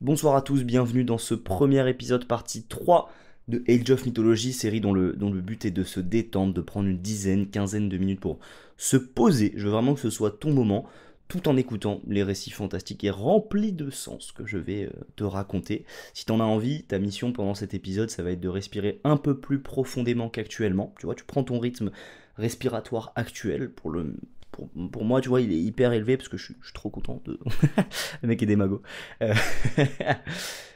Bonsoir à tous, bienvenue dans ce premier épisode partie 3 de Age of Mythology, série dont le but est de se détendre, de prendre une dizaine, quinzaine de minutes pour se poser. Je veux vraiment que ce soit ton moment, tout en écoutant les récits fantastiques et remplis de sens que je vais te raconter. Si t'en as envie, ta mission pendant cet épisode, ça va être de respirer un peu plus profondément qu'actuellement. Tu vois, tu prends ton rythme respiratoire actuel pour moi, tu vois, il est hyper élevé parce que je suis trop content de... Le mec est démago. Euh,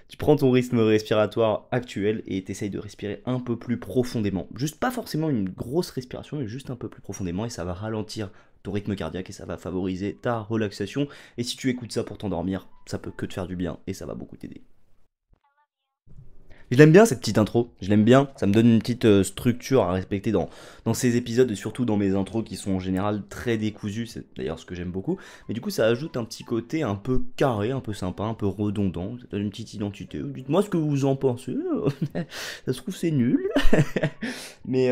Tu prends ton rythme respiratoire actuel et t'essayes de respirer un peu plus profondément. Juste pas forcément une grosse respiration, mais juste un peu plus profondément et ça va ralentir ton rythme cardiaque et ça va favoriser ta relaxation. Et si tu écoutes ça pour t'endormir, ça peut que te faire du bien et ça va beaucoup t'aider. Je l'aime bien cette petite intro, je l'aime bien, ça me donne une petite structure à respecter dans ces épisodes et surtout dans mes intros qui sont en général très décousues, c'est d'ailleurs ce que j'aime beaucoup, mais du coup ça ajoute un petit côté un peu carré, un peu sympa, un peu redondant, ça donne une petite identité, dites-moi ce que vous en pensez, ça se trouve c'est nul, mais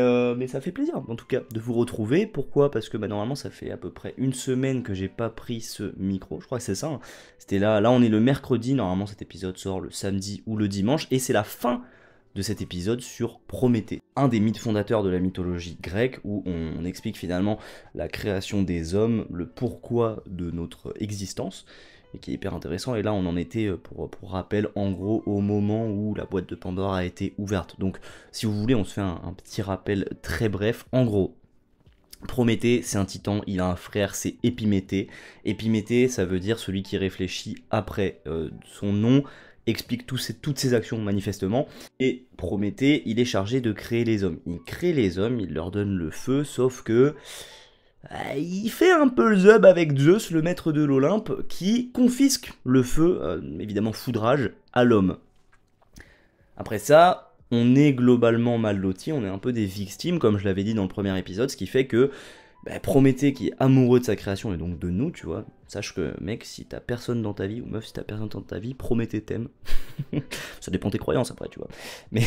ça fait plaisir en tout cas de vous retrouver, pourquoi? Parce que normalement ça fait à peu près une semaine que j'ai pas pris ce micro, je crois que c'est ça, hein. C'était là on est le mercredi, normalement cet épisode sort le samedi ou le dimanche, et c'est la fin de cet épisode sur Prométhée, un des mythes fondateurs de la mythologie grecque, où on explique finalement la création des hommes, le pourquoi de notre existence, et qui est hyper intéressant, et là on en était, pour rappel, en gros au moment où la boîte de Pandore a été ouverte. Donc si vous voulez, on se fait un petit rappel très bref, en gros. Prométhée, c'est un titan, il a un frère, c'est Épiméthée. Épiméthée, ça veut dire celui qui réfléchit après. Son nom explique toutes ses actions manifestement. Et Prométhée, il est chargé de créer les hommes. Il crée les hommes, il leur donne le feu, sauf que... il fait un peu le zub avec Zeus, le maître de l'Olympe, qui confisque le feu, évidemment foudrage, à l'homme. Après ça, on est globalement mal loti, on est un peu des victimes, comme je l'avais dit dans le premier épisode, ce qui fait que Prométhée, qui est amoureux de sa création et donc de nous, tu vois, sache que mec, si t'as personne dans ta vie, ou meuf, si t'as personne dans ta vie, Prométhée t'aime. Ça dépend de tes croyances après, tu vois. Mais,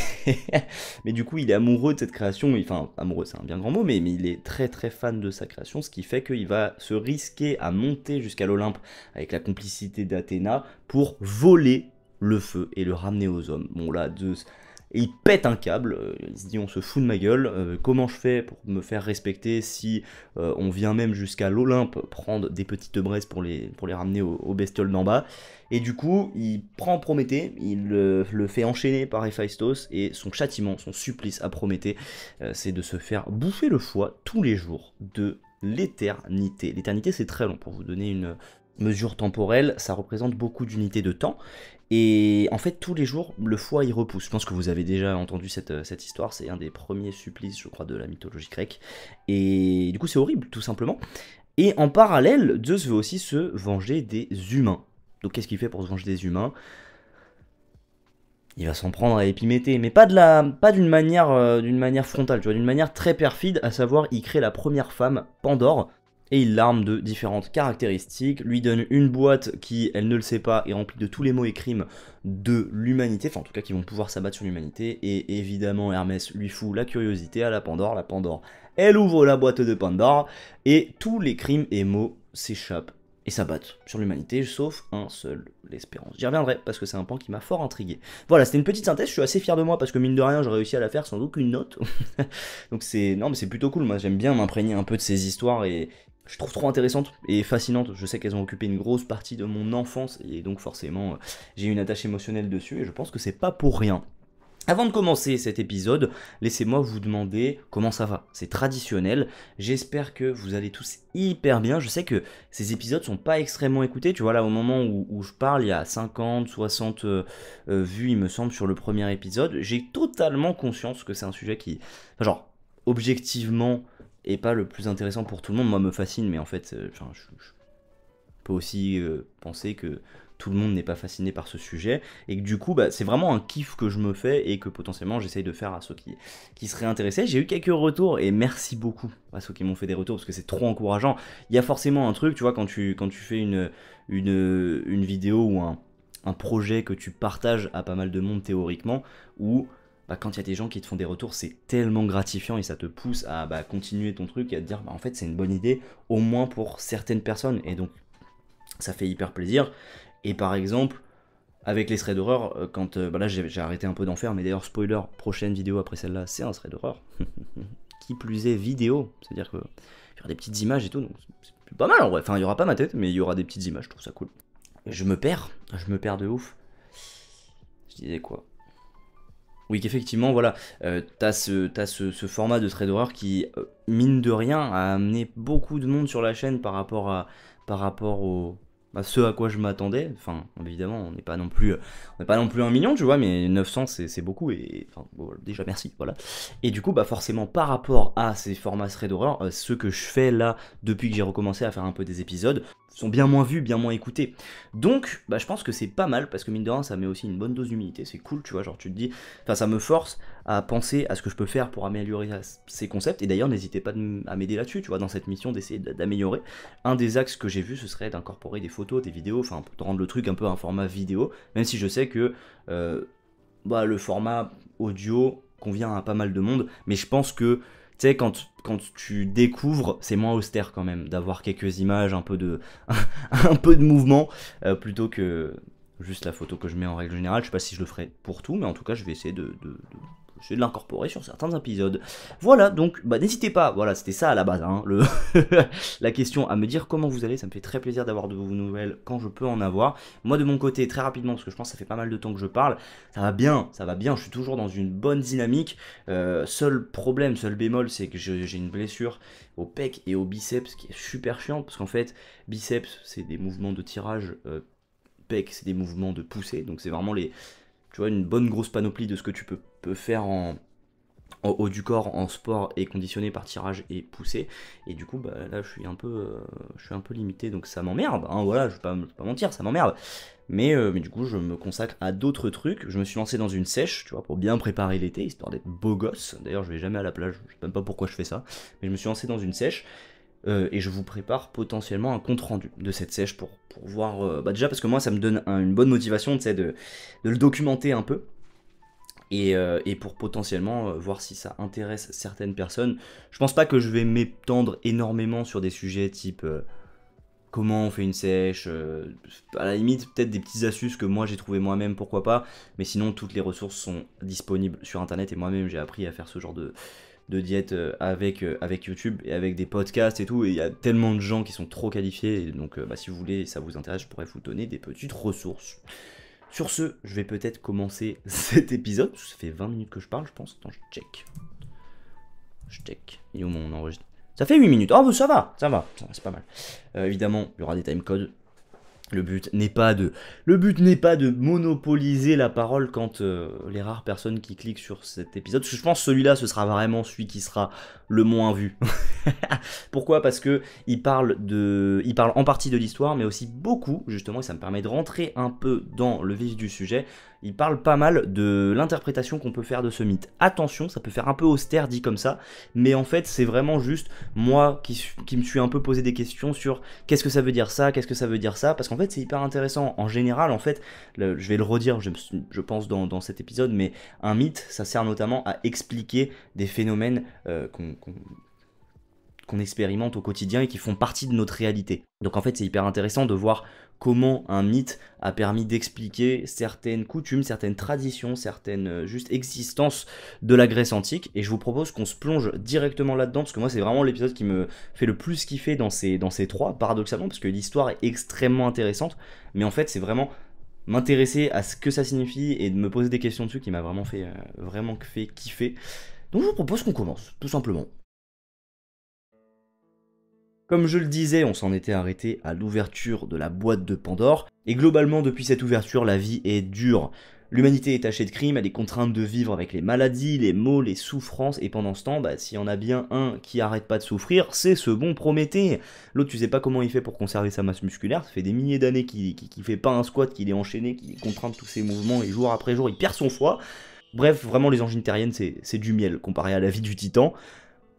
mais du coup, il est amoureux de cette création, enfin, amoureux, c'est un bien grand mot, mais il est très très fan de sa création, ce qui fait qu'il va se risquer à monter jusqu'à l'Olympe avec la complicité d'Athéna pour voler le feu et le ramener aux hommes. Bon là, Zeus, et il pète un câble, il se dit on se fout de ma gueule, comment je fais pour me faire respecter si on vient même jusqu'à l'Olympe prendre des petites braises pour les ramener aux bestioles d'en bas. Et du coup, il prend Prométhée, il le fait enchaîner par Héphaïstos, et son châtiment, son supplice à Prométhée, c'est de se faire bouffer le foie tous les jours de l'éternité. L'éternité, c'est très long, pour vous donner une mesure temporelle, ça représente beaucoup d'unités de temps. Et en fait, tous les jours, le foie il repousse. Je pense que vous avez déjà entendu cette histoire. C'est un des premiers supplices, je crois, de la mythologie grecque. Et du coup, c'est horrible, tout simplement. Et en parallèle, Zeus veut aussi se venger des humains. Donc, qu'est-ce qu'il fait pour se venger des humains? Il va s'en prendre à Épiméthée, mais pas d'une manière frontale, tu vois, d'une manière très perfide, à savoir, il crée la première femme, Pandore, et il l'arme de différentes caractéristiques, lui donne une boîte qui, elle ne le sait pas, est remplie de tous les maux et crimes de l'humanité, enfin en tout cas qui vont pouvoir s'abattre sur l'humanité, et évidemment Hermès lui fout la curiosité à la Pandore, elle ouvre la boîte de Pandore, et tous les crimes et maux s'échappent et s'abattent sur l'humanité, sauf un seul, l'espérance. J'y reviendrai, parce que c'est un point qui m'a fort intrigué. Voilà, c'était une petite synthèse, je suis assez fier de moi, parce que mine de rien, j'ai réussi à la faire sans aucune note. Donc non, mais c'est plutôt cool, moi j'aime bien m'imprégner un peu de ces histoires, et je trouve trop intéressantes et fascinantes. Je sais qu'elles ont occupé une grosse partie de mon enfance, et donc forcément, j'ai une attache émotionnelle dessus, et je pense que c'est pas pour rien. Avant de commencer cet épisode, laissez-moi vous demander comment ça va. C'est traditionnel, j'espère que vous allez tous hyper bien. Je sais que ces épisodes sont pas extrêmement écoutés, tu vois là au moment où je parle, il y a 50, 60 vues il me semble sur le premier épisode. J'ai totalement conscience que c'est un sujet qui, enfin, genre, objectivement, est pas le plus intéressant pour tout le monde. Moi me fascine, mais en fait, je peux aussi penser que tout le monde n'est pas fasciné par ce sujet, et que du coup, c'est vraiment un kiff que je me fais, et que potentiellement j'essaye de faire à ceux qui seraient intéressés. J'ai eu quelques retours, et merci beaucoup à ceux qui m'ont fait des retours, parce que c'est trop encourageant. Il y a forcément un truc, tu vois, quand tu fais une vidéo ou un projet que tu partages à pas mal de monde théoriquement, où quand il y a des gens qui te font des retours, c'est tellement gratifiant, et ça te pousse à continuer ton truc, et à te dire, en fait, c'est une bonne idée, au moins pour certaines personnes, et donc ça fait hyper plaisir. Et par exemple, avec les threads d'horreur, quand bah là j'ai arrêté un peu d'en faire, mais d'ailleurs spoiler, prochaine vidéo après celle-là, c'est un thread d'horreur. Qui plus est vidéo, c'est-à-dire que il y aura des petites images et tout, donc c'est pas mal en vrai. Enfin, il y aura pas ma tête, mais il y aura des petites images, je trouve ça cool. Et je me perds de ouf. Je disais quoi? Oui, qu'effectivement, voilà, t'as ce format de trade horror qui, mine de rien, a amené beaucoup de monde sur la chaîne par rapport à ce à quoi je m'attendais. Enfin, évidemment, on n'est pas non plus 1 million, tu vois, mais 900 c'est beaucoup, et enfin, bon, déjà merci, voilà. Et du coup, bah forcément, par rapport à ces formats trade horror, ce que je fais là, depuis que j'ai recommencé à faire un peu des épisodes, sont bien moins vus, bien moins écoutés. Donc, bah je pense que c'est pas mal, parce que mine de rien, ça met aussi une bonne dose d'humilité, c'est cool, tu vois, genre tu te dis, enfin ça me force à penser à ce que je peux faire pour améliorer ces concepts, et d'ailleurs n'hésitez pas à m'aider là-dessus, tu vois, dans cette mission d'essayer d'améliorer. Un des axes que j'ai vu, ce serait d'incorporer des photos, des vidéos, enfin de rendre le truc un peu un format vidéo, même si je sais que bah, le format audio convient à pas mal de monde, mais je pense que tu sais, quand tu découvres, c'est moins austère quand même, d'avoir quelques images, un peu de, un peu de mouvement, plutôt que juste la photo que je mets en règle générale. Je sais pas si je le ferai pour tout, mais en tout cas, je vais essayer de l'incorporer sur certains épisodes. Voilà, donc bah, n'hésitez pas, voilà, c'était ça à la base, hein, la question, à me dire comment vous allez, ça me fait très plaisir d'avoir de vos nouvelles quand je peux en avoir. Moi de mon côté, très rapidement, parce que je pense que ça fait pas mal de temps que je parle, ça va bien, je suis toujours dans une bonne dynamique. Seul problème, seul bémol, c'est que j'ai une blessure au pec et au biceps qui est super chiante, parce qu'en fait, biceps, c'est des mouvements de tirage, pec, c'est des mouvements de poussée, donc c'est vraiment tu vois, une bonne grosse panoplie de ce que tu peux faire en haut du corps en sport et conditionné par tirage et poussée, et du coup bah là je suis un peu limité, donc ça m'emmerde, hein, voilà, je vais pas mentir, ça m'emmerde, mais du coup je me consacre à d'autres trucs. Je me suis lancé dans une sèche, tu vois, pour bien préparer l'été, histoire d'être beau gosse. D'ailleurs je vais jamais à la plage, je sais même pas pourquoi je fais ça, mais je me suis lancé dans une sèche. Et je vous prépare potentiellement un compte rendu de cette sèche pour voir, bah déjà parce que moi ça me donne une bonne motivation, tu sais, de le documenter un peu, et pour potentiellement voir si ça intéresse certaines personnes. Je pense pas que je vais m'étendre énormément sur des sujets type comment on fait une sèche, à la limite peut-être des petites astuces que moi j'ai trouvé moi-même, pourquoi pas, mais sinon toutes les ressources sont disponibles sur internet, et moi-même j'ai appris à faire ce genre de diète avec YouTube et avec des podcasts et tout, et il y a tellement de gens qui sont trop qualifiés, et donc bah, si vous voulez, ça vous intéresse, je pourrais vous donner des petites ressources. Sur ce, je vais peut-être commencer cet épisode, parce que ça fait 20 minutes que je parle, je pense. Attends, je check. Il est où mon enregistrement? Ça fait 8 minutes. Oh, bah, ça va, c'est pas mal. Évidemment, il y aura des timecodes. Le but n'est pas de monopoliser la parole quand les rares personnes qui cliquent sur cet épisode, parce que je pense que celui-là, ce sera vraiment celui qui sera le moins vu. Pourquoi? Parce que il parle en partie de l'histoire, mais aussi beaucoup, justement, et ça me permet de rentrer un peu dans le vif du sujet. Il parle pas mal de l'interprétation qu'on peut faire de ce mythe. Attention, ça peut faire un peu austère dit comme ça, mais en fait c'est vraiment juste moi qui me suis un peu posé des questions sur qu'est-ce que ça veut dire ça, parce qu'en fait c'est hyper intéressant. En général, en fait, je vais le redire, je pense dans cet épisode, mais un mythe, ça sert notamment à expliquer des phénomènes qu'on expérimente au quotidien et qui font partie de notre réalité. Donc en fait c'est hyper intéressant de voir comment un mythe a permis d'expliquer certaines coutumes, certaines traditions, certaines juste existences de la Grèce antique, et je vous propose qu'on se plonge directement là-dedans, parce que moi c'est vraiment l'épisode qui me fait le plus kiffer dans ces trois, paradoxalement, parce que l'histoire est extrêmement intéressante, mais en fait c'est vraiment m'intéresser à ce que ça signifie et de me poser des questions dessus qui m'a vraiment fait kiffer. Donc je vous propose qu'on commence, tout simplement. Comme je le disais, on s'en était arrêté à l'ouverture de la boîte de Pandore, et globalement depuis cette ouverture, la vie est dure. L'humanité est tachée de crimes, elle est contrainte de vivre avec les maladies, les maux, les souffrances, et pendant ce temps, bah, s'il y en a bien un qui arrête pas de souffrir, c'est ce bon Prométhée. L'autre, tu sais pas comment il fait pour conserver sa masse musculaire, ça fait des milliers d'années qu'il fait pas un squat, qu'il est enchaîné, qu'il est contraint de tous ses mouvements, et jour après jour, il perd son foie. Bref, vraiment les engines terriennes, c'est du miel comparé à la vie du titan.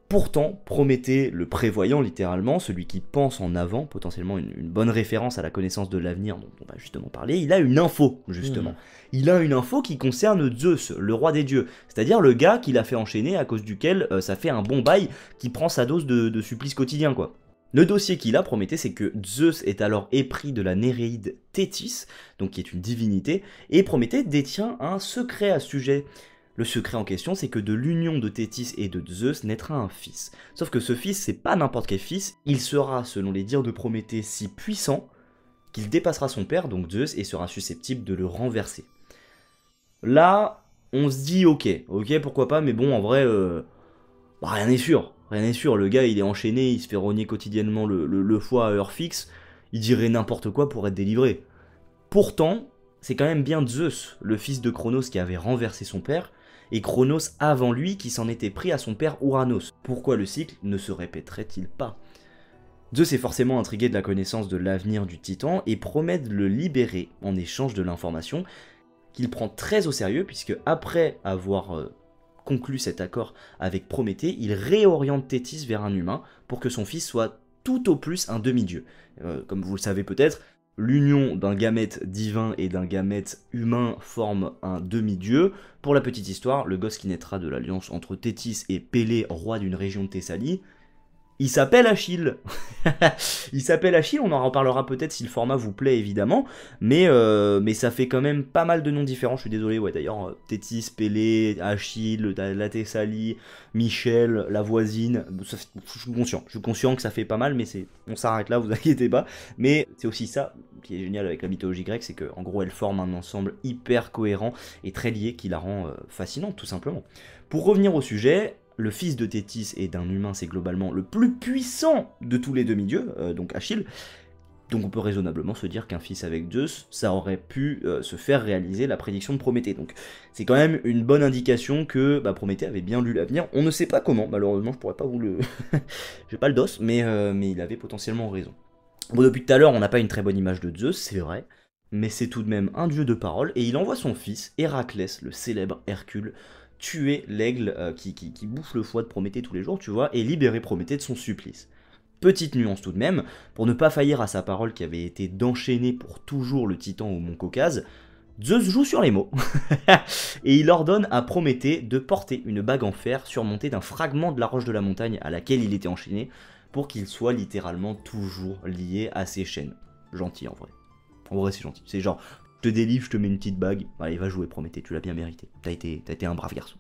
Pourtant, Prométhée, le prévoyant littéralement, celui qui pense en avant, potentiellement une bonne référence à la connaissance de l'avenir dont on va justement parler, il a une info, justement. Il a une info qui concerne Zeus, le roi des dieux, c'est-à-dire le gars qui l'a fait enchaîner, à cause duquel ça fait un bon bail, qui prend sa dose de supplice quotidien, quoi. Le dossier qu'il a, Prométhée, c'est que Zeus est alors épris de la Néréide Thétis, donc qui est une divinité, et Prométhée détient un secret à ce sujet. Le secret en question, c'est que de l'union de Thétis et de Zeus naîtra un fils. Sauf que ce fils, c'est pas n'importe quel fils, il sera, selon les dires de Prométhée, si puissant qu'il dépassera son père, donc Zeus, et sera susceptible de le renverser. Là, on se dit ok, pourquoi pas, mais bon, en vrai, rien n'est sûr. Rien n'est sûr, le gars il est enchaîné, il se fait rogner quotidiennement le foie à heure fixe, il dirait n'importe quoi pour être délivré. Pourtant, c'est quand même bien Zeus, le fils de Cronos qui avait renversé son père, et Cronos avant lui qui s'en était pris à son père Ouranos. Pourquoi le cycle ne se répéterait-il pas? Zeus est forcément intrigué de la connaissance de l'avenir du Titan et promet de le libérer en échange de l'information qu'il prend très au sérieux puisque après avoir conclut cet accord avec Prométhée, il réoriente Thétis vers un humain pour que son fils soit tout au plus un demi-dieu. Comme vous le savez peut-être, l'union d'un gamète divin et d'un gamète humain forme un demi-dieu. Pour la petite histoire, le gosse qui naîtra de l'alliance entre Thétis et Pélée, roi d'une région de Thessalie, il s'appelle Achille. Il s'appelle Achille, on en reparlera peut-être si le format vous plaît évidemment, mais ça fait quand même pas mal de noms différents, je suis désolé, ouais d'ailleurs, Thétis, Pélée, Achille, la Thessalie, Michel, la voisine, je suis conscient que ça fait pas mal, mais on s'arrête là, vous inquiétez pas, mais c'est aussi ça qui est génial avec la mythologie grecque, c'est qu'en gros elle forme un ensemble hyper cohérent et très lié qui la rend fascinante tout simplement. Pour revenir au sujet, le fils de Thétis et d'un humain, c'est globalement le plus puissant de tous les demi-dieux, donc Achille. Donc on peut raisonnablement se dire qu'un fils avec Zeus, ça aurait pu se faire réaliser la prédiction de Prométhée. Donc c'est quand même une bonne indication que Prométhée avait bien lu l'avenir. On ne sait pas comment, malheureusement je pourrais pas vous le... J'ai pas le dos, mais il avait potentiellement raison. Bon, depuis tout à l'heure, on n'a pas une très bonne image de Zeus, c'est vrai, mais c'est tout de même un dieu de parole, et il envoie son fils, Héraclès, le célèbre Hercule, tuer l'aigle qui bouffe le foie de Prométhée tous les jours, tu vois, et libérer Prométhée de son supplice. Petite nuance tout de même, pour ne pas faillir à sa parole qui avait été d'enchaîner pour toujours le titan au mont Caucase, Zeus joue sur les mots, et il ordonne à Prométhée de porter une bague en fer surmontée d'un fragment de la roche de la montagne à laquelle il était enchaîné, pour qu'il soit littéralement toujours lié à ses chaînes. Gentil en vrai. En vrai c'est gentil, c'est genre... Je te délivre, je te mets une petite bague. Allez, va jouer, Prométhée, tu l'as bien mérité. T'as été un brave garçon.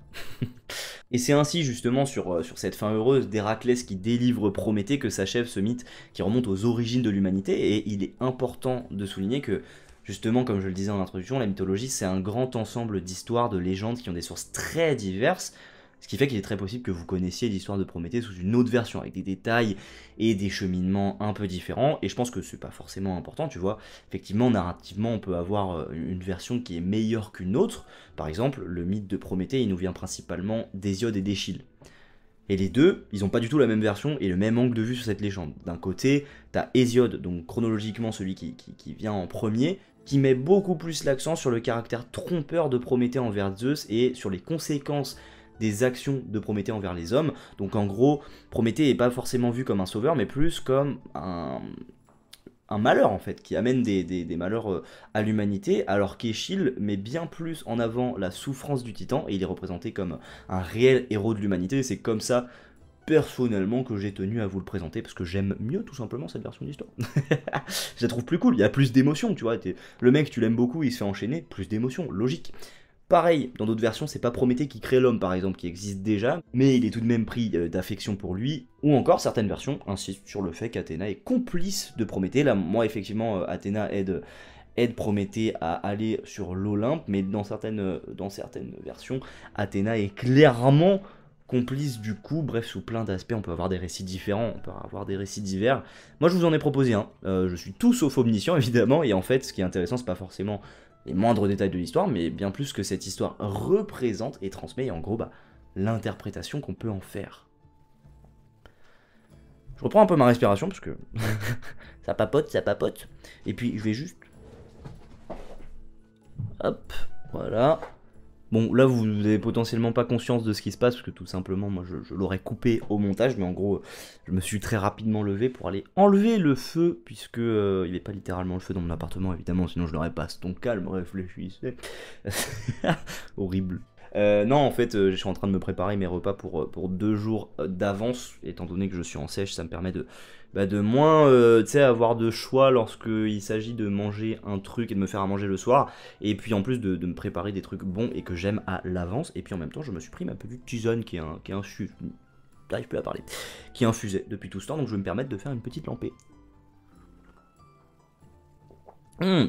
Et c'est ainsi, justement, sur cette fin heureuse d'Héraclès qui délivre Prométhée que s'achève ce mythe qui remonte aux origines de l'humanité. Et il est important de souligner que, justement, comme je le disais en introduction, la mythologie, c'est un grand ensemble d'histoires, de légendes qui ont des sources très diverses. Ce qui fait qu'il est très possible que vous connaissiez l'histoire de Prométhée sous une autre version, avec des détails et des cheminements un peu différents, et je pense que c'est pas forcément important, tu vois. Effectivement, narrativement, on peut avoir une version qui est meilleure qu'une autre. Par exemple, le mythe de Prométhée, il nous vient principalement d'Hésiode et d'Échille. Et les deux, ils n'ont pas du tout la même version et le même angle de vue sur cette légende. D'un côté, t'as Hésiode, donc chronologiquement celui qui vient en premier, qui met beaucoup plus l'accent sur le caractère trompeur de Prométhée envers Zeus et sur les conséquences des actions de Prométhée envers les hommes. Donc en gros, Prométhée n'est pas forcément vu comme un sauveur, mais plus comme un malheur en fait, qui amène des malheurs à l'humanité, alors qu'Échille met bien plus en avant la souffrance du titan, et il est représenté comme un réel héros de l'humanité. C'est comme ça, personnellement, que j'ai tenu à vous le présenter, parce que j'aime mieux tout simplement cette version d'histoire. Je la trouve plus cool, il y a plus d'émotions, tu vois. Le mec, tu l'aimes beaucoup, il se fait enchaîner, plus d'émotions, logique. Pareil, dans d'autres versions, c'est pas Prométhée qui crée l'homme, par exemple, qui existe déjà, mais il est tout de même pris d'affection pour lui, ou encore certaines versions insistent sur le fait qu'Athéna est complice de Prométhée. Là, moi, effectivement, Athéna aide Prométhée à aller sur l'Olympe, mais dans certaines versions, Athéna est clairement complice du coup. Bref, sous plein d'aspects, on peut avoir des récits différents, on peut avoir des récits divers. Moi, je vous en ai proposé un. Je suis tout sauf omniscient, évidemment, et en fait, ce qui est intéressant, c'est pas forcément les moindres détails de l'histoire, mais bien plus que cette histoire représente et transmet, et en gros, l'interprétation qu'on peut en faire. Je reprends un peu ma respiration, parce que ça papote, et puis je vais juste... Hop, voilà. Bon, là, vous n'avez potentiellement pas conscience de ce qui se passe, parce que tout simplement, moi, je l'aurais coupé au montage, mais en gros, je me suis très rapidement levé pour aller enlever le feu, puisque il n'y avait pas littéralement le feu dans mon appartement, évidemment, sinon je l'aurais pas. Donc calme, réfléchissez. Horrible. Non, en fait, je suis en train de me préparer mes repas pour 2 jours d'avance, étant donné que je suis en sèche, ça me permet de moins tu sais, avoir de choix lorsqu'il s'agit de manger un truc et de me faire à manger le soir, et puis en plus de me préparer des trucs bons et que j'aime à l'avance, et puis en même temps, je me suis pris ma petite tisane j'arrive plus à parler, qui est infusée depuis tout ce temps, donc je vais me permettre de faire une petite lampée.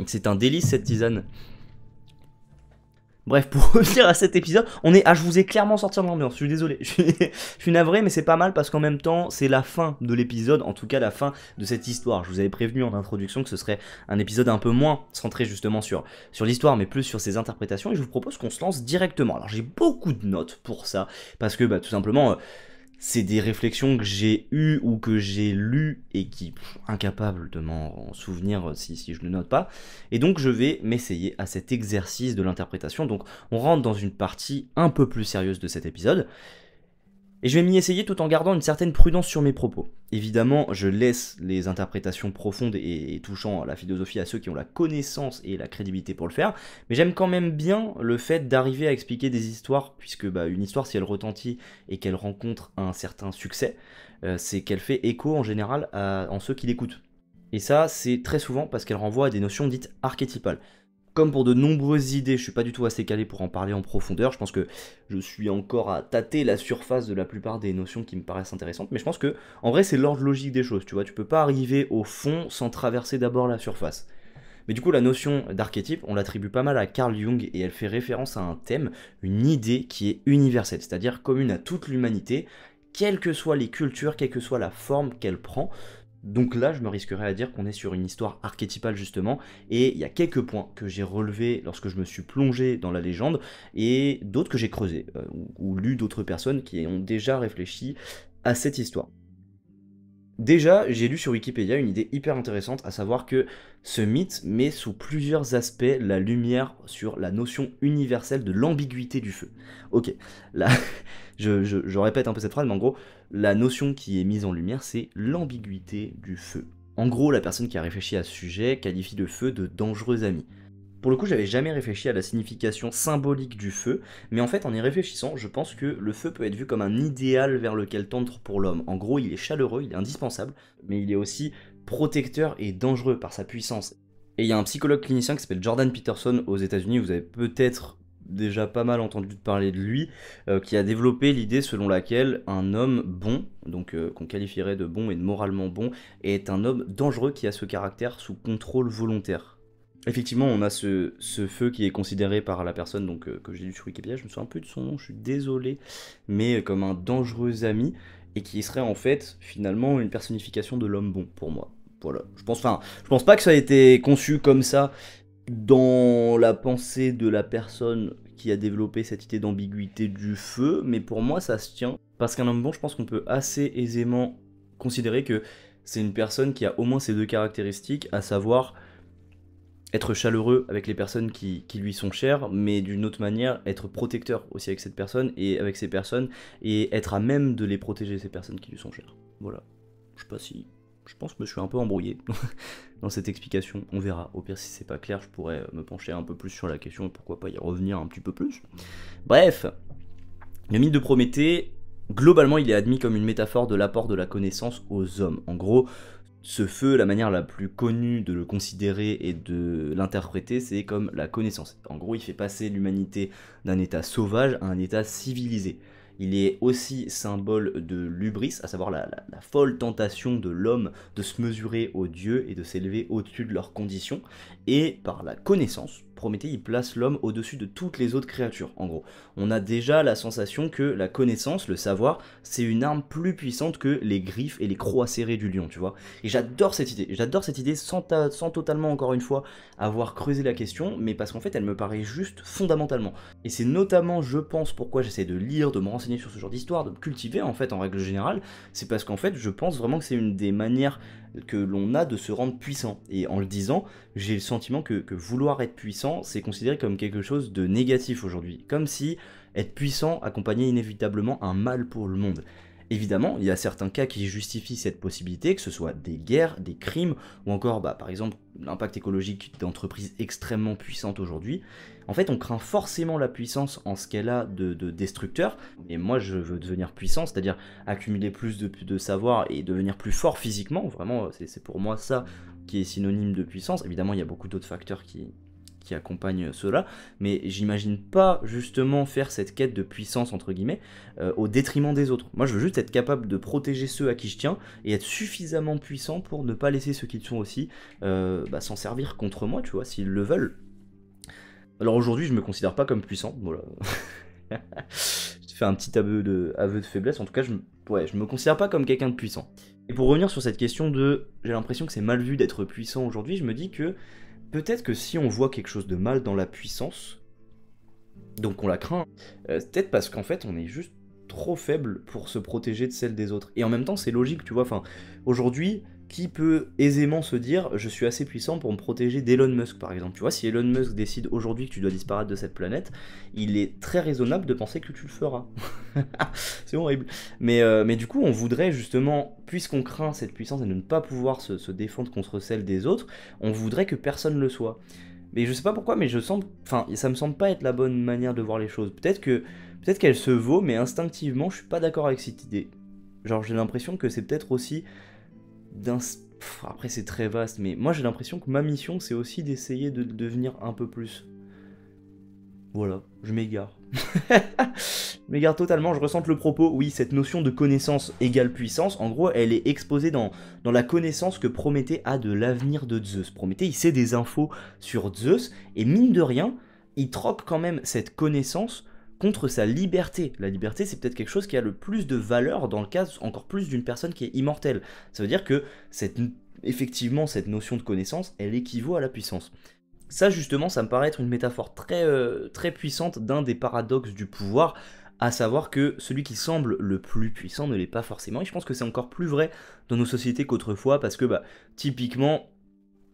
C'est un délice cette tisane. Bref, pour revenir à cet épisode, je vous ai clairement sorti de l'ambiance, je suis désolé, je suis navré, mais c'est pas mal parce qu'en même temps, c'est la fin de l'épisode, en tout cas la fin de cette histoire. Je vous avais prévenu en introduction que ce serait un épisode un peu moins centré justement sur l'histoire, mais plus sur ses interprétations, et je vous propose qu'on se lance directement. Alors j'ai beaucoup de notes pour ça, parce que tout simplement, c'est des réflexions que j'ai eues ou que j'ai lues et qui, incapable de m'en souvenir si je ne note pas. Et donc je vais m'essayer à cet exercice de l'interprétation. Donc on rentre dans une partie un peu plus sérieuse de cet épisode. Et je vais m'y essayer tout en gardant une certaine prudence sur mes propos. Évidemment, je laisse les interprétations profondes et touchant la philosophie à ceux qui ont la connaissance et la crédibilité pour le faire, mais j'aime quand même bien le fait d'arriver à expliquer des histoires, puisque une histoire, si elle retentit et qu'elle rencontre un certain succès, c'est qu'elle fait écho en général en ceux qui l'écoutent. Et ça, c'est très souvent parce qu'elle renvoie à des notions dites archétypales. Comme pour de nombreuses idées, je suis pas du tout assez calé pour en parler en profondeur, je pense que je suis encore à tâter la surface de la plupart des notions qui me paraissent intéressantes, mais je pense que, en vrai, c'est l'ordre logique des choses, tu vois, tu peux pas arriver au fond sans traverser d'abord la surface. Mais du coup, la notion d'archétype, on l'attribue pas mal à Carl Jung, et elle fait référence à un thème, une idée qui est universelle, c'est-à-dire commune à toute l'humanité, quelles que soient les cultures, quelle que soit la forme qu'elle prend. Donc là, je me risquerais à dire qu'on est sur une histoire archétypale justement, et il y a quelques points que j'ai relevés lorsque je me suis plongé dans la légende, et d'autres que j'ai creusés, ou lu d'autres personnes qui ont déjà réfléchi à cette histoire. Déjà, j'ai lu sur Wikipédia une idée hyper intéressante, à savoir que ce mythe met sous plusieurs aspects la lumière sur la notion universelle de l'ambiguïté du feu. Ok, là, je répète un peu cette phrase, mais en gros, la notion qui est mise en lumière, c'est l'ambiguïté du feu. En gros, la personne qui a réfléchi à ce sujet qualifie le feu de dangereux ami. Pour le coup, j'avais jamais réfléchi à la signification symbolique du feu, mais en fait, en y réfléchissant, je pense que le feu peut être vu comme un idéal vers lequel tendre pour l'homme. En gros, il est chaleureux, il est indispensable, mais il est aussi protecteur et dangereux par sa puissance. Et il y a un psychologue clinicien qui s'appelle Jordan Peterson aux États-Unis, vous avez peut-être déjà pas mal entendu parler de lui, qui a développé l'idée selon laquelle un homme bon, donc qu'on qualifierait de bon et de moralement bon, est un homme dangereux qui a ce caractère sous contrôle volontaire. Effectivement, on a ce feu qui est considéré par la personne donc, que j'ai lu sur Wikipédia, je me souviens un peu de son nom, je suis désolé, mais comme un dangereux ami, et qui serait en fait finalement une personnification de l'homme bon pour moi. Voilà. Je pense pas que ça a été conçu comme ça dans la pensée de la personne qui a développé cette idée d'ambiguïté du feu, mais pour moi ça se tient. Parce qu'un homme bon, je pense qu'on peut assez aisément considérer que c'est une personne qui a au moins ces deux caractéristiques, à savoir être chaleureux avec les personnes qui lui sont chères, mais d'une autre manière, être protecteur aussi avec cette personne et avec ces personnes, et être à même de les protéger, ces personnes qui lui sont chères. Voilà. Je sais pas si... Je pense que je me suis un peu embrouillé dans cette explication. On verra. Au pire, si c'est pas clair, je pourrais me pencher un peu plus sur la question et pourquoi pas y revenir un petit peu plus. Bref, le mythe de Prométhée, globalement, il est admis comme une métaphore de l'apport de la connaissance aux hommes. En gros, ce feu, la manière la plus connue de le considérer et de l'interpréter, c'est comme la connaissance. En gros, il fait passer l'humanité d'un état sauvage à un état civilisé. Il est aussi symbole de l'hubris, à savoir la folle tentation de l'homme de se mesurer aux dieux et de s'élever au-dessus de leurs conditions. Et par la connaissance, Prométhée il place l'homme au-dessus de toutes les autres créatures, en gros. On a déjà la sensation que la connaissance, le savoir, c'est une arme plus puissante que les griffes et les crocs serrés du lion, tu vois. Et j'adore cette idée sans totalement, encore une fois, avoir creusé la question, mais parce qu'en fait, elle me paraît juste fondamentalement. Et c'est notamment, je pense, pourquoi j'essaie de lire, de me renseigner sur ce genre d'histoire, de me cultiver, en fait, en règle générale, c'est parce qu'en fait, je pense vraiment que c'est une des manières que l'on a de se rendre puissant. Et en le disant, j'ai le sentiment que vouloir être puissant, c'est considéré comme quelque chose de négatif aujourd'hui. Comme si être puissant accompagnait inévitablement un mal pour le monde. Évidemment, il y a certains cas qui justifient cette possibilité, que ce soit des guerres, des crimes, ou encore, par exemple, l'impact écologique d'entreprises extrêmement puissantes aujourd'hui. En fait, on craint forcément la puissance en ce qu'elle a de destructeur, et moi je veux devenir puissant, c'est-à-dire accumuler plus de savoir et devenir plus fort physiquement, vraiment, c'est pour moi ça qui est synonyme de puissance. Évidemment, il y a beaucoup d'autres facteurs qui accompagnent cela, mais j'imagine pas justement faire cette quête de puissance entre guillemets au détriment des autres. Moi je veux juste être capable de protéger ceux à qui je tiens et être suffisamment puissant pour ne pas laisser ceux qui le sont aussi s'en servir contre moi, tu vois, s'ils le veulent. Alors aujourd'hui je me considère pas comme puissant, voilà. Je te fais un petit aveu de faiblesse, en tout cas je me considère pas comme quelqu'un de puissant. Et pour revenir sur cette question de j'ai l'impression que c'est mal vu d'être puissant aujourd'hui, je me dis que peut-être que si on voit quelque chose de mal dans la puissance, donc on la craint, c'est peut-être parce qu'en fait on est juste trop faible pour se protéger de celle des autres. Et en même temps c'est logique, tu vois, enfin, aujourd'hui, qui peut aisément se dire je suis assez puissant pour me protéger d'Elon Musk par exemple. Tu vois, si Elon Musk décide aujourd'hui que tu dois disparaître de cette planète, il est très raisonnable de penser que tu le feras. C'est horrible. Mais du coup, on voudrait justement, puisqu'on craint cette puissance et de ne pas pouvoir se défendre contre celle des autres, on voudrait que personne ne le soit. Mais je sais pas pourquoi, mais ça me semble pas être la bonne manière de voir les choses. Peut-être qu'elle se vaut, mais instinctivement, je suis pas d'accord avec cette idée. Genre, j'ai l'impression que c'est peut-être aussi après c'est très vaste, mais moi j'ai l'impression que ma mission c'est aussi d'essayer de devenir un peu plus. Voilà, je m'égare. Je m'égare totalement, je ressens le propos. Oui, cette notion de connaissance égale puissance, en gros, elle est exposée dans la connaissance que Prométhée a de l'avenir de Zeus. Prométhée, il sait des infos sur Zeus, et mine de rien, il troque quand même cette connaissance contre sa liberté. La liberté, c'est peut-être quelque chose qui a le plus de valeur dans le cas encore plus d'une personne qui est immortelle. Ça veut dire que effectivement, cette notion de connaissance, elle équivaut à la puissance. Ça, justement, ça me paraît être une métaphore très puissante d'un des paradoxes du pouvoir, à savoir que celui qui semble le plus puissant ne l'est pas forcément. Et je pense que c'est encore plus vrai dans nos sociétés qu'autrefois, parce que, typiquement,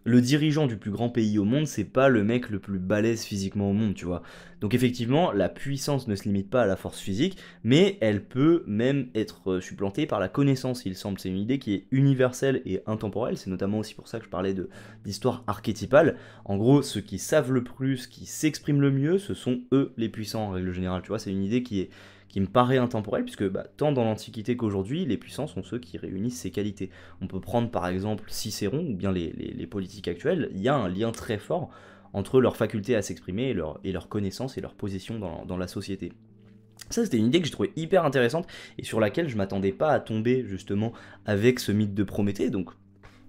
le dirigeant du plus grand pays au monde, c'est pas le mec le plus balèze physiquement au monde, tu vois. Donc effectivement, la puissance ne se limite pas à la force physique, mais elle peut même être supplantée par la connaissance, il semble. C'est une idée qui est universelle et intemporelle, c'est notamment aussi pour ça que je parlais d'histoire archétypale. En gros, ceux qui savent le plus, qui s'expriment le mieux, ce sont eux les puissants en règle générale, tu vois. C'est une idée qui me paraît intemporelle, puisque tant dans l'Antiquité qu'aujourd'hui, les puissants sont ceux qui réunissent ces qualités. On peut prendre par exemple Cicéron, ou bien les politiques actuels, il y a un lien très fort entre leur faculté à s'exprimer et leur connaissance et leur position dans la société. Ça, c'était une idée que j'ai trouvée hyper intéressante, et sur laquelle je m'attendais pas à tomber justement avec ce mythe de Prométhée, donc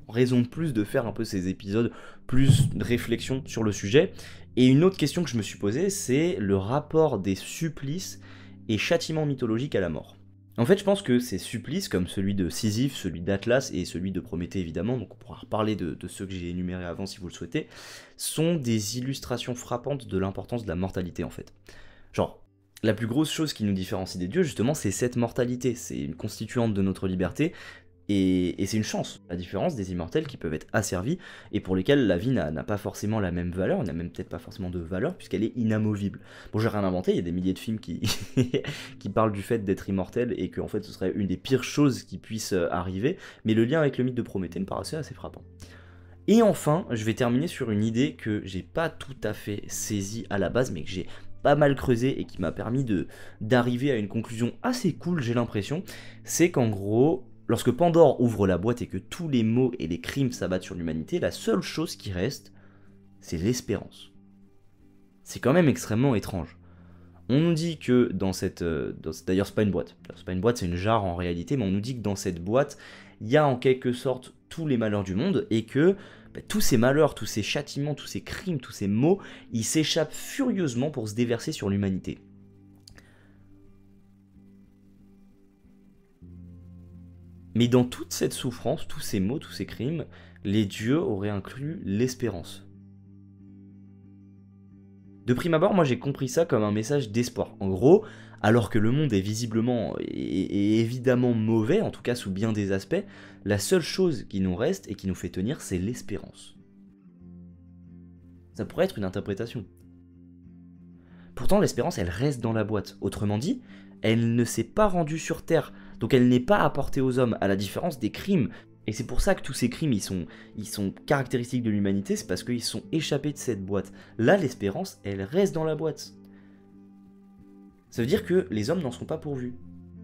raison de plus de faire un peu ces épisodes, plus de réflexion sur le sujet. Et une autre question que je me suis posée, c'est le rapport des supplices et châtiment mythologique à la mort. En fait, je pense que ces supplices, comme celui de Sisyphe, celui d'Atlas et celui de Prométhée évidemment, donc on pourra reparler de ceux que j'ai énumérés avant si vous le souhaitez, sont des illustrations frappantes de l'importance de la mortalité en fait. Genre, la plus grosse chose qui nous différencie des dieux justement, c'est cette mortalité, c'est une constituante de notre liberté, et c'est une chance, à la différence des immortels qui peuvent être asservis et pour lesquels la vie n'a pas forcément la même valeur, n'a même peut-être pas forcément de valeur puisqu'elle est inamovible. Bon, j'ai rien inventé, il y a des milliers de films qui parlent du fait d'être immortel et que en fait ce serait une des pires choses qui puissent arriver, mais le lien avec le mythe de Prométhée me paraissait assez frappant. Et enfin, je vais terminer sur une idée que j'ai pas tout à fait saisie à la base, mais que j'ai pas mal creusé et qui m'a permis d'arriver à une conclusion assez cool, j'ai l'impression, c'est qu'en gros, lorsque Pandore ouvre la boîte et que tous les maux et les crimes s'abattent sur l'humanité, la seule chose qui reste, c'est l'espérance. C'est quand même extrêmement étrange. On nous dit que d'ailleurs c'est pas une boîte, c'est une jarre en réalité, mais on nous dit que dans cette boîte, il y a en quelque sorte tous les malheurs du monde et que tous ces malheurs, tous ces châtiments, tous ces crimes, tous ces maux, ils s'échappent furieusement pour se déverser sur l'humanité. Mais dans toute cette souffrance, tous ces maux, tous ces crimes, les dieux auraient inclus l'espérance. De prime abord, moi j'ai compris ça comme un message d'espoir. En gros, alors que le monde est visiblement et évidemment mauvais, en tout cas sous bien des aspects, la seule chose qui nous reste et qui nous fait tenir, c'est l'espérance. Ça pourrait être une interprétation. Pourtant, l'espérance, elle reste dans la boîte. Autrement dit, elle ne s'est pas rendue sur Terre Donc elle n'est pas apportée aux hommes, à la différence des crimes. Et c'est pour ça que tous ces crimes, ils sont caractéristiques de l'humanité, c'est parce qu'ils sont échappés de cette boîte. Là, l'espérance, elle reste dans la boîte. Ça veut dire que les hommes n'en sont pas pourvus.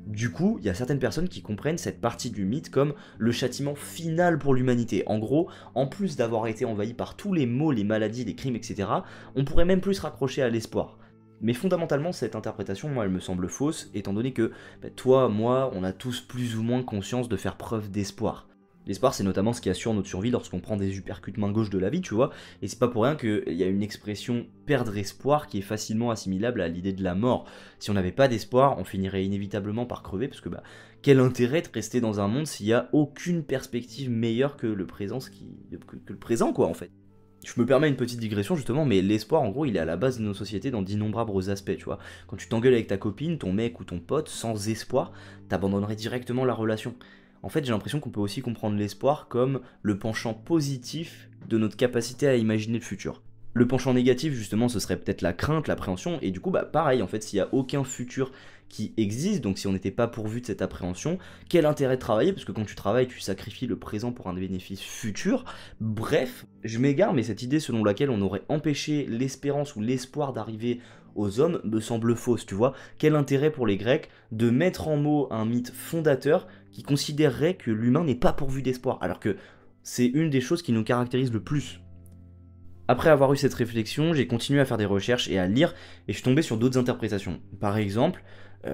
Du coup, il y a certaines personnes qui comprennent cette partie du mythe comme le châtiment final pour l'humanité. En gros, en plus d'avoir été envahi par tous les maux, les maladies, les crimes, etc., on pourrait même plus se raccrocher à l'espoir. Mais fondamentalement, cette interprétation, moi, elle me semble fausse, étant donné que toi, moi, on a tous plus ou moins conscience de faire preuve d'espoir. L'espoir, c'est notamment ce qui assure notre survie lorsqu'on prend des uppercuts main gauche de la vie, tu vois, et c'est pas pour rien qu'il y a une expression perdre espoir qui est facilement assimilable à l'idée de la mort. Si on n'avait pas d'espoir, on finirait inévitablement par crever, parce que quel intérêt de rester dans un monde s'il n'y a aucune perspective meilleure que le présent, que le présent, quoi, en fait. Je me permets une petite digression justement, mais l'espoir en gros il est à la base de nos sociétés dans d'innombrables aspects, tu vois. Quand tu t'engueules avec ta copine, ton mec ou ton pote, sans espoir, t'abandonnerais directement la relation. En fait, j'ai l'impression qu'on peut aussi comprendre l'espoir comme le penchant positif de notre capacité à imaginer le futur. Le penchant négatif, justement, ce serait peut-être la crainte, l'appréhension, et du coup, pareil, en fait, s'il n'y a aucun futur qui existe, donc si on n'était pas pourvu de cette appréhension, quel intérêt de travailler, parce que quand tu travailles, tu sacrifies le présent pour un bénéfice futur. Bref, je m'égare, mais cette idée selon laquelle on aurait empêché l'espérance ou l'espoir d'arriver aux hommes me semble fausse, tu vois. Quel intérêt pour les Grecs de mettre en mots un mythe fondateur qui considérerait que l'humain n'est pas pourvu d'espoir, alors que c'est une des choses qui nous caractérise le plus. Après avoir eu cette réflexion, j'ai continué à faire des recherches et à lire, et je suis tombé sur d'autres interprétations. Par exemple,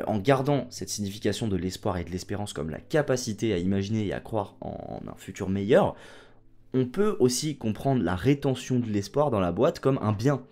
en gardant cette signification de l'espoir et de l'espérance comme la capacité à imaginer et à croire en un futur meilleur, on peut aussi comprendre la rétention de l'espoir dans la boîte comme un bien,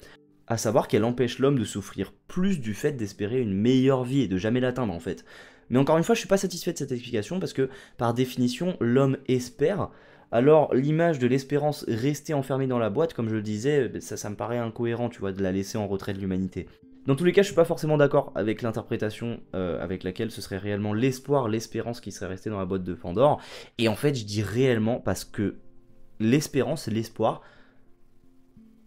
à savoir qu'elle empêche l'homme de souffrir plus du fait d'espérer une meilleure vie et de jamais l'atteindre en fait. Mais encore une fois, je suis pas satisfait de cette explication parce que, par définition, l'homme espère. Alors, l'image de l'espérance restée enfermée dans la boîte, comme je le disais, ça me paraît incohérent, tu vois, de la laisser en retrait de l'humanité. Dans tous les cas, je suis pas forcément d'accord avec l'interprétation avec laquelle ce serait réellement l'espoir, l'espérance qui serait restée dans la boîte de Pandore. Et en fait, je dis réellement parce que l'espérance et l'espoir,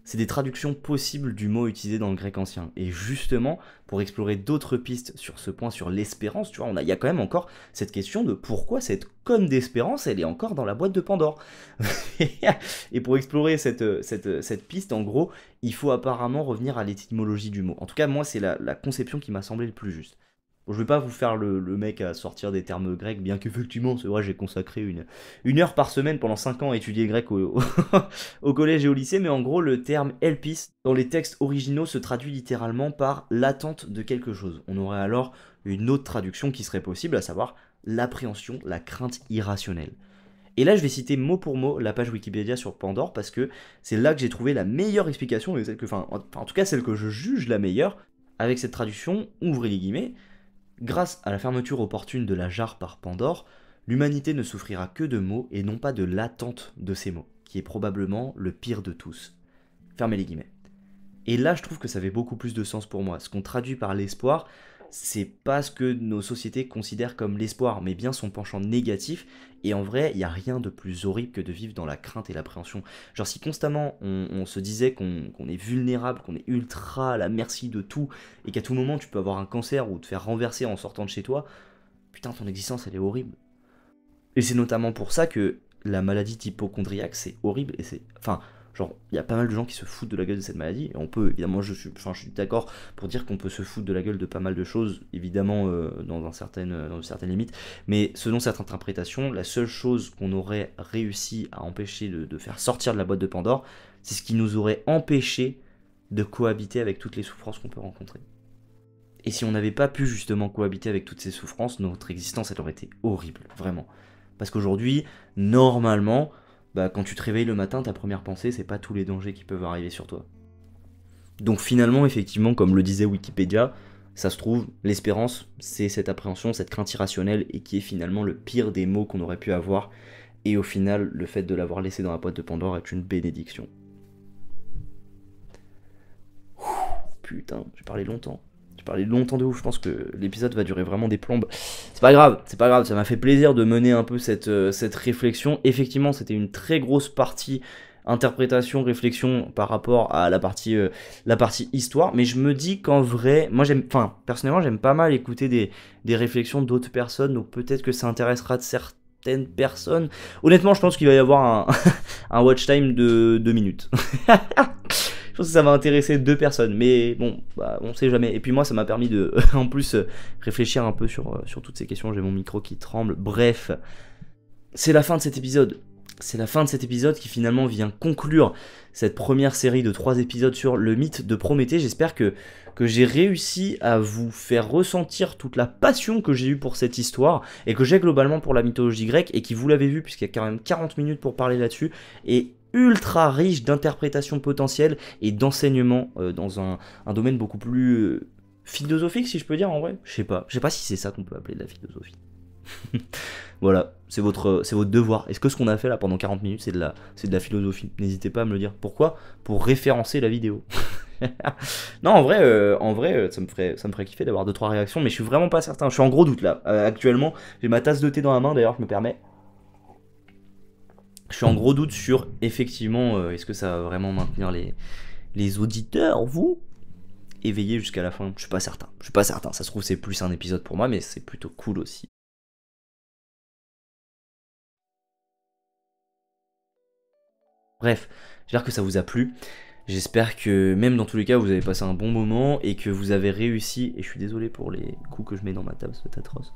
c'est des traductions possibles du mot utilisé dans le grec ancien. Et justement, pour explorer d'autres pistes sur ce point, sur l'espérance, tu vois, il y a quand même encore cette question de pourquoi cette conne d'espérance, elle est encore dans la boîte de Pandore. Et pour explorer cette piste, en gros, il faut apparemment revenir à l'étymologie du mot. En tout cas, moi, c'est la conception qui m'a semblé le plus juste. Bon, je vais pas vous faire le mec à sortir des termes grecs, bien qu'effectivement, c'est vrai, j'ai consacré une heure par semaine pendant 5 ans à étudier le grec au collège et au lycée, mais en gros, le terme elpis, dans les textes originaux, se traduit littéralement par l'attente de quelque chose. On aurait alors une autre traduction qui serait possible, à savoir l'appréhension, la crainte irrationnelle. Et là, je vais citer mot pour mot la page Wikipédia sur Pandore, parce que c'est là que j'ai trouvé la meilleure explication, et en tout cas celle que je juge la meilleure, avec cette traduction, ouvrez les guillemets. Grâce à la fermeture opportune de la jarre par Pandore, l'humanité ne souffrira que de maux et non pas de l'attente de ces maux, qui est probablement le pire de tous. Fermez les guillemets. Et là, je trouve que ça avait beaucoup plus de sens pour moi. Ce qu'on traduit par l'espoir, c'est pas ce que nos sociétés considèrent comme l'espoir, mais bien son penchant négatif. Et en vrai, il n'y a rien de plus horrible que de vivre dans la crainte et l'appréhension. Genre si constamment on se disait qu'on est vulnérable, qu'on est ultra à la merci de tout, et qu'à tout moment tu peux avoir un cancer ou te faire renverser en sortant de chez toi, putain, ton existence elle est horrible. Et c'est notamment pour ça que la maladie hypochondriaque c'est horrible, et c'est... Enfin... Genre, il y a pas mal de gens qui se foutent de la gueule de cette maladie, et on peut, évidemment, je suis d'accord pour dire qu'on peut se foutre de la gueule de pas mal de choses, évidemment, dans une certaine limite, mais selon cette interprétation, la seule chose qu'on aurait réussi à empêcher de faire sortir de la boîte de Pandore, c'est ce qui nous aurait empêché de cohabiter avec toutes les souffrances qu'on peut rencontrer. Et si on n'avait pas pu justement cohabiter avec toutes ces souffrances, notre existence, elle aurait été horrible, vraiment. Parce qu'aujourd'hui, normalement... quand tu te réveilles le matin, ta première pensée, c'est pas tous les dangers qui peuvent arriver sur toi. Donc finalement, effectivement, comme le disait Wikipédia, ça se trouve, l'espérance, c'est cette appréhension, cette crainte irrationnelle, et qui est finalement le pire des maux qu'on aurait pu avoir, et au final, le fait de l'avoir laissé dans la boîte de Pandore est une bénédiction. Putain, j'ai parlé longtemps. J'ai parlé longtemps de ouf, je pense que l'épisode va durer vraiment des plombes. C'est pas grave, ça m'a fait plaisir de mener un peu cette réflexion. Effectivement, c'était une très grosse partie interprétation, réflexion par rapport à la partie histoire, mais je me dis qu'en vrai, moi personnellement j'aime pas mal écouter des réflexions d'autres personnes, donc peut-être que ça intéressera de certaines personnes. Honnêtement, je pense qu'il va y avoir un watch time de 2 minutes. Je pense que ça va intéresser 2 personnes, mais bon, bah, on sait jamais. Et puis moi, ça m'a permis de, en plus, réfléchir un peu sur toutes ces questions. J'ai mon micro qui tremble. Bref, c'est la fin de cet épisode. C'est la fin de cet épisode qui finalement vient conclure cette première série de 3 épisodes sur le mythe de Prométhée. J'espère que j'ai réussi à vous faire ressentir toute la passion que j'ai eue pour cette histoire et que j'ai globalement pour la mythologie grecque et qui, vous l'avez vu, puisqu'il y a quand même 40 minutes pour parler là-dessus, est ultra riche d'interprétations potentielles et d'enseignements dans un domaine beaucoup plus philosophique, si je peux dire, en vrai. Je sais pas si c'est ça qu'on peut appeler de la philosophie. Voilà, c'est votre devoir. Est-ce que ce qu'on a fait là pendant 40 minutes, c'est de la philosophie? N'hésitez pas à me le dire. Pourquoi? Pour référencer la vidéo. Non, en vrai, ça me ferait kiffer d'avoir 2-3 réactions, mais je suis vraiment pas certain. Je suis en gros doute là. Actuellement, j'ai ma tasse de thé dans la main, d'ailleurs, je me permets. Je suis en gros doute sur, effectivement, est-ce que ça va vraiment maintenir les auditeurs, vous, éveillés jusqu'à la fin? Je suis pas certain. Ça se trouve, c'est plus un épisode pour moi, mais c'est plutôt cool aussi. Bref, j'espère que ça vous a plu. J'espère que même dans tous les cas, vous avez passé un bon moment et que vous avez réussi, et je suis désolé pour les coups que je mets dans ma table, c'est atroce.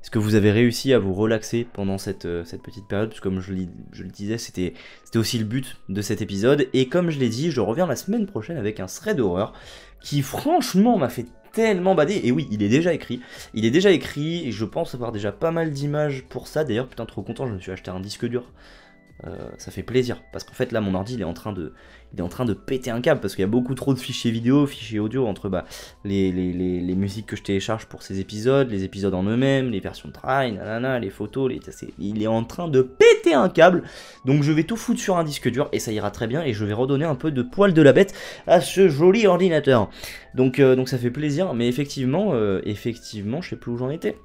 Est-ce que vous avez réussi à vous relaxer pendant cette petite période? Parce que comme je le disais, c'était aussi le but de cet épisode. Et comme je l'ai dit, je reviens la semaine prochaine avec un thread d'horreur qui franchement m'a fait tellement bader. Et oui, il est déjà écrit. Et je pense avoir déjà pas mal d'images pour ça. D'ailleurs, putain, trop content, je me suis acheté un disque dur. Ça fait plaisir, parce qu'en fait là mon ordi il est en train de péter un câble, parce qu'il y a beaucoup trop de fichiers vidéo, fichiers audio, entre les musiques que je télécharge pour ces épisodes, les épisodes en eux-mêmes, les versions de travail, nanana, les photos, il est en train de péter un câble, donc je vais tout foutre sur un disque dur, et ça ira très bien, et je vais redonner un peu de poil de la bête à ce joli ordinateur. Donc ça fait plaisir, mais effectivement, je sais plus où j'en étais.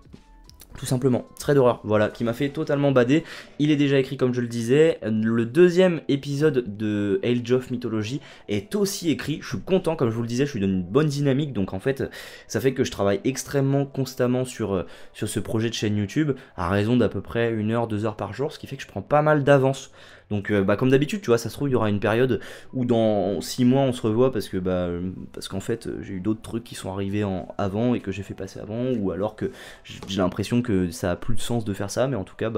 Tout simplement, trait d'horreur, voilà, qui m'a fait totalement bader. Il est déjà écrit comme je le disais. Le deuxième épisode de Age of Mythology est aussi écrit. Je suis content, comme je vous le disais, je suis dans une bonne dynamique. Donc en fait, ça fait que je travaille extrêmement constamment sur ce projet de chaîne YouTube, à raison d'à peu près 1 heure, 2 heures par jour, ce qui fait que je prends pas mal d'avance. Donc comme d'habitude, tu vois, ça se trouve, il y aura une période où dans 6 mois on se revoit parce qu'en fait j'ai eu d'autres trucs qui sont arrivés avant et que j'ai fait passer avant, ou alors que j'ai l'impression que ça a plus de sens de faire ça, mais en tout cas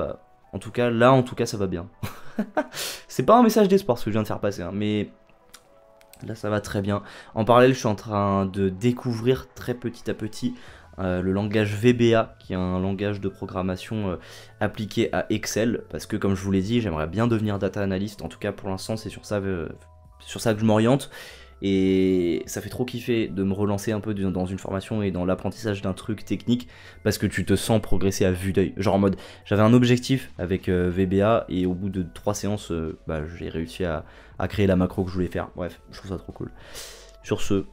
ça va bien. C'est pas un message d'espoir ce que je viens de faire passer, hein, mais là ça va très bien. En parallèle, je suis en train de découvrir très petit à petit le langage VBA, qui est un langage de programmation appliqué à Excel, parce que comme je vous l'ai dit, j'aimerais bien devenir data analyst. En tout cas pour l'instant c'est sur ça que je m'oriente, et ça fait trop kiffer de me relancer un peu dans une formation et dans l'apprentissage d'un truc technique, parce que tu te sens progresser à vue d'œil. Genre en mode, j'avais un objectif avec VBA, et au bout de 3 séances, j'ai réussi à créer la macro que je voulais faire. Bref, je trouve ça trop cool. Sur ce,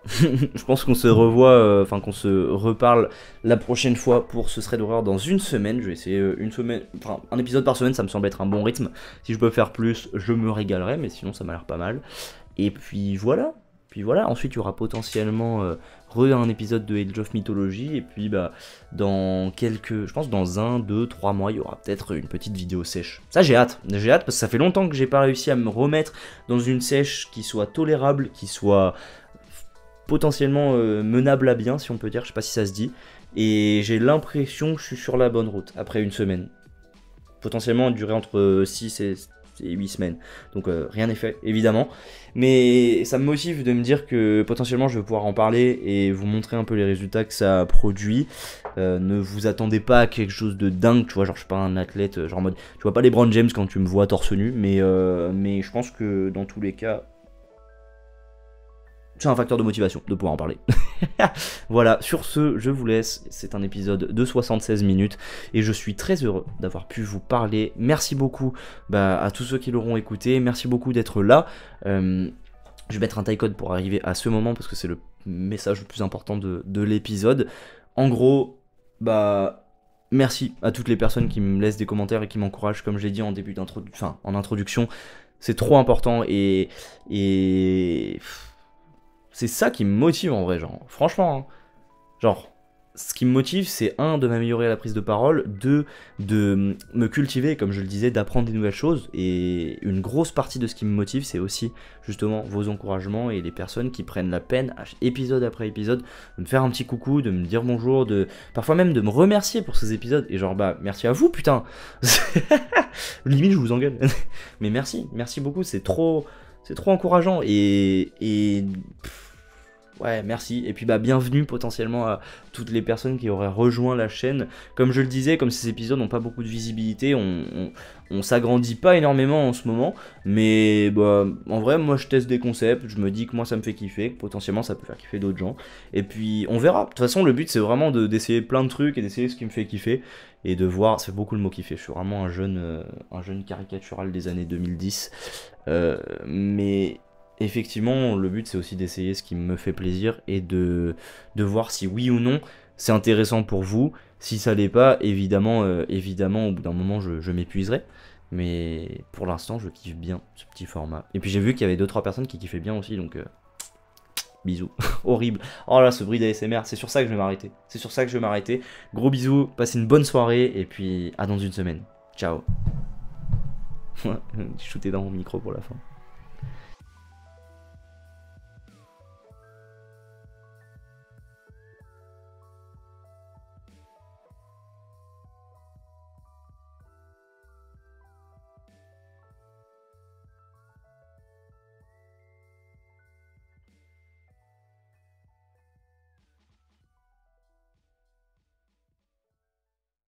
je pense qu'on se revoit, qu'on se reparle la prochaine fois pour ce thread d'horreur dans une semaine. Je vais essayer un épisode par semaine, ça me semble être un bon rythme. Si je peux faire plus, je me régalerai, mais sinon ça m'a l'air pas mal. Et puis voilà. Ensuite il y aura potentiellement un épisode de Age of Mythology, et puis je pense dans 1, 2, 3 mois, il y aura peut-être une petite vidéo sèche. Ça j'ai hâte, parce que ça fait longtemps que j'ai pas réussi à me remettre dans une sèche qui soit tolérable, qui soit potentiellement menable à bien, si on peut dire, je sais pas si ça se dit, et j'ai l'impression que je suis sur la bonne route après une semaine. Potentiellement durer entre 6 et 8 semaines, donc rien n'est fait évidemment, mais ça me motive de me dire que potentiellement je vais pouvoir en parler et vous montrer un peu les résultats que ça produit. Ne vous attendez pas à quelque chose de dingue, tu vois, genre je suis pas un athlète, genre en mode, tu vois pas les LeBron James quand tu me vois torse nu, mais je pense que dans tous les cas, c'est un facteur de motivation de pouvoir en parler. Voilà, sur ce, je vous laisse. C'est un épisode de 76 minutes et je suis très heureux d'avoir pu vous parler. Merci beaucoup à tous ceux qui l'auront écouté. Merci beaucoup d'être là. Je vais mettre un timecode pour arriver à ce moment parce que c'est le message le plus important de l'épisode. En gros, merci à toutes les personnes qui me laissent des commentaires et qui m'encouragent, comme j'ai dit en début en introduction. C'est trop important et c'est ça qui me motive en vrai, genre. Franchement, hein. Genre, ce qui me motive, c'est un, de m'améliorer à la prise de parole, deux, de me cultiver, comme je le disais, d'apprendre des nouvelles choses. Et une grosse partie de ce qui me motive, c'est aussi justement vos encouragements et les personnes qui prennent la peine, épisode après épisode, de me faire un petit coucou, de me dire bonjour, parfois même de me remercier pour ces épisodes. Et genre, bah, merci à vous, putain. Limite, je vous engueule. Mais merci beaucoup, c'est trop encourageant. Ouais, merci. Et puis bah bienvenue potentiellement à toutes les personnes qui auraient rejoint la chaîne. Comme je le disais, comme ces épisodes n'ont pas beaucoup de visibilité, on s'agrandit pas énormément en ce moment. Mais bah, en vrai, moi je teste des concepts, je me dis que moi ça me fait kiffer, que potentiellement ça peut faire kiffer d'autres gens. Et puis on verra. De toute façon, le but c'est vraiment d'essayer plein de trucs et d'essayer ce qui me fait kiffer. Et de voir, c'est beaucoup le mot kiffer. Je suis vraiment un jeune caricatural des années 2010. Mais effectivement, le but c'est aussi d'essayer ce qui me fait plaisir et de voir si oui ou non c'est intéressant pour vous. Si ça l'est pas, évidemment, au bout d'un moment je m'épuiserai. Mais pour l'instant, je kiffe bien ce petit format. Et puis j'ai vu qu'il y avait 2-3 personnes qui kiffaient bien aussi, donc bisous. Horrible. Oh là, ce bruit d'ASMR, c'est sur ça que je vais m'arrêter. C'est sur ça que je vais m'arrêter. Gros bisous, passez une bonne soirée et puis à dans une semaine. Ciao. Shooté dans mon micro pour la fin.